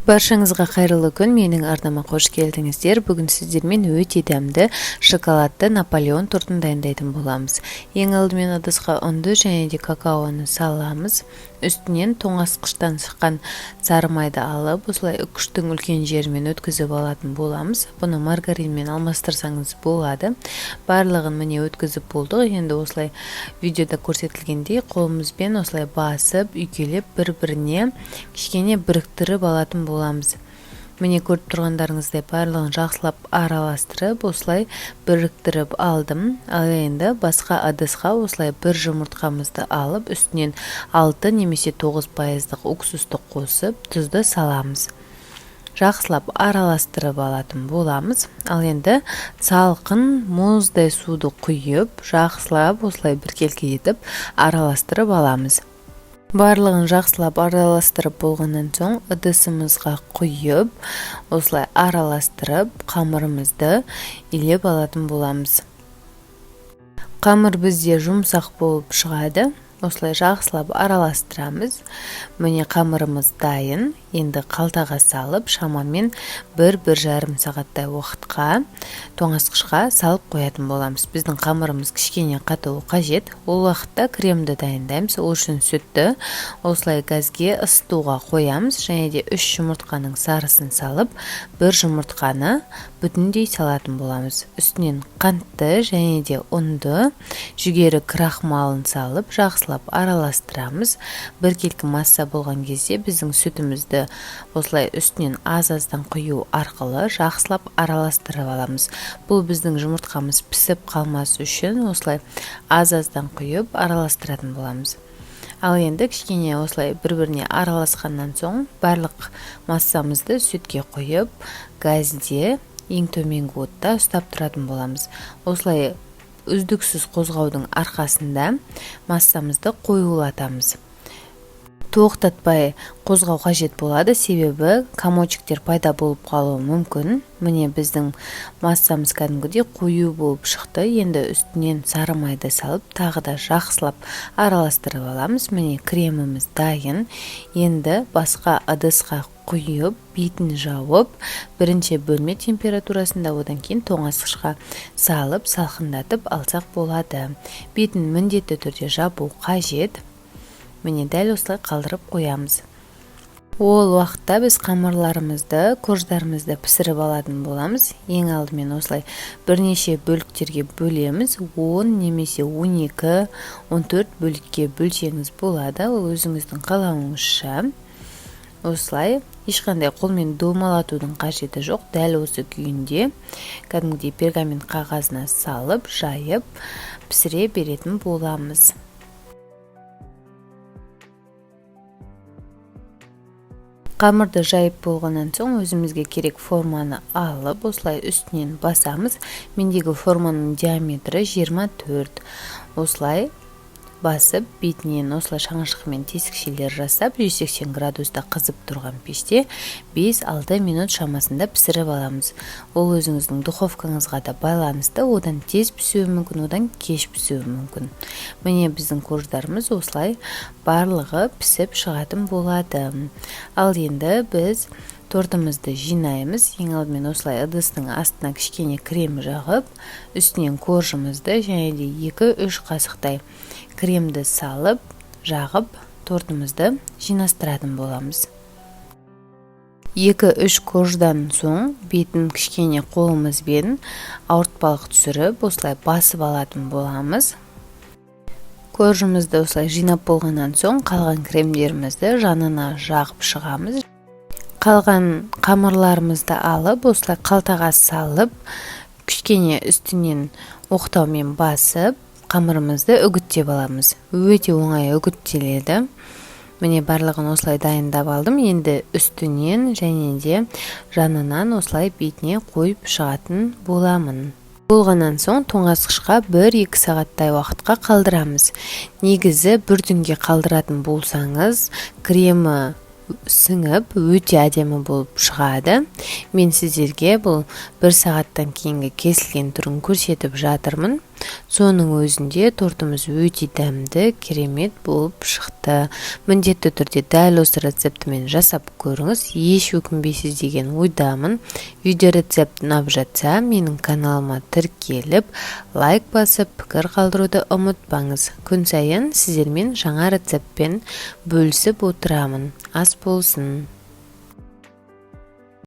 Баршаңызға қайырлы күн, менің арнама қош келдіңіздер. Бүгін сіздермен өте дәмді шоколадты Наполеон тортын дайындайтын боламыз. Ең алдымен ыдысқа ұнды және де какаоны саламыз. Үстінен тоңазытқыштан шыққан сары майды алып, осылай үкіштің үлкен жерімен өткізіп алатын боламыз. Бұны маргаринмен алмастырсаңыз болады. Барлығын міне өткізіп болдық. Енді осылай видеода көрсетілгендей қолымызбен осылай басып, үйкелеп бір-біріне кішкене біріктіріп алатын боламыз. Міне көріп тұрғандарыңыздай барлығын жақсылап араластырып, осылай біріктіріп алдым. Ал енді басқа ыдысқа осылай бір жұмыртқамызды алып, үстінен 6 немесе 9% уксусты қосып, тұзды саламыз. Жақсылап араластырып алатын боламыз. Ал енді салқын мұздай суды құйып, жақсылап осылай біркелкі етіп араластырып аламыз. Барлығын жақсылап араластырып болғаннан соң ыдысымызға құйып, осылай араластырып, қамырымызды илеп алатын боламыз. Қамыр бізде жұмсақ болып шығады. Осылай жақсылап араластырамыз. Міне қамырымыз дайын. Енді қалтаға салып, шамамен 1-1,5 сағаттай уақытқа тоңазытқышқа салып қоятын боламыз. Біздің қамырымыз кішкене қатуы қажет. Ол уақытта кремді дайындаймыз. Ол үшін сүтті осылай газге ысытуға қоямыз. Және де 3 жұмыртқаның сарысын салып, 1 жұмыртқаны бүтіндей салатын боламыз. Үстінен қантты және де ұнды, жүгері крахмалын салып, жақсылап араластырамыз. Біркелкі масса болған кезде біздің сүтімізді осылай үстінен аз-аздан құю арқылы жақсылап араластырып аламыз. Бұл біздің жұмыртқамыз пісіп қалмас үшін осылай аз-аздан құйып араластыратын боламыз. Ал енді кішкене осылай бір-біріне араласқаннан соң барлық массамызды сүтке құйып, газде ең төменгі отта ұстап тұратын боламыз. Осылай үздіксіз қозғаудың арқасында массамызды қоюлатамыз. Тоқтатпай қозғау қажет болады, себебі комочектер пайда болып қалуы мүмкін. Міне біздің массамыз кәдімгідей қою болып шықты. Енді үстінен сары майды салып, тағы да жақсылап араластырып аламыз. Міне креміміз дайын. Енді басқа ыдысқа құйып, бетін жауып, бірінші бөлме температурасында, одан кейін тоңазытқышқа салып, салқындатып алсақ болады. Бетін міндетті түрде жабу қажет. Міне дәл осылай қалдырып қоямыз. Ол уақытта біз қамырларымызды, корждарымызды пісіріп алатын боламыз. Ең алдымен осылай бірнеше бөліктерге бөлеміз. 10 немесе 12, 14 бөлікке бөлсеңіз болады. Ол өзіңіздің қалауыңызша. Осылай ешқандай қолмен домалатудың қажеті жоқ. Дәл осы күйінде кәдімгідей пергамент қағазына салып, жайып, пісіре беретін боламыз. Қамырды жайып болғаннан соң өзімізге керек форманы алып, осылай үстінен басамыз. Мендегі форманың диаметрі 24. Осылай басып, бетінен осылай шаңыршықпен тесікшелер жасап, 180 градуста қызып тұрған пеште 5-6 минут шамасында пісіріп аламыз. Ол өзіңіздің духовкаңызға да байланысты, одан тез пісуі мүмкін, одан кеш пісуі мүмкін. Міне біздің корждарымыз осылай барлығы пісіп шығатын болады. Ал енді біз тортымызды жинаймыз. Ең алдымен осылай ыдыстың астына кішкене крем жағып, үстінен коржымызды және де 2-3 қасықтай кремді салып, жағып, тортымызды жинастыратын боламыз. 2-3 корждан соң бетін кішкене қолымызбен ауыртпалық түсіріп, осылай басып алатын боламыз. Коржымызды осылай жинап болғаннан соң қалған кремдерімізді жанына жағып шығамыз. Қалған қамырларымызды алып, осылай қалтаға салып, кішкене үстінен оқтаумен басып, қамырымызды үгіттеп аламыз. Өте оңай үгіттеледі. Міне барлығын осылай дайындап алдым. Енді үстінен және де жанынан осылай бетіне қойып шығатын боламын. Болғаннан соң тоңазытқышқа 1-2 сағаттай уақытқа қалдырамыз. Негізі бір түнге қалдыратын болсаңыз, кремі сіңіп өте әдемі болып шығады. Мен сіздерге бұл 1 сағаттан кейінгі кесілген түрін көрсетіп жатырмын. Соның өзінде тортымыз өте дәмді, керемет болып шықты. Міндетті түрде дәл осы рецептімен жасап көріңіз, еш өкінбейсіз деген ойдамын. Видео рецепт ұнап жатса, менің каналыма тіркеліп, лайк басып, пікір қалдыруды ұмытпаңыз. Күн сайын сіздермен жаңа рецептпен бөлісіп отырамын. Ас болсын!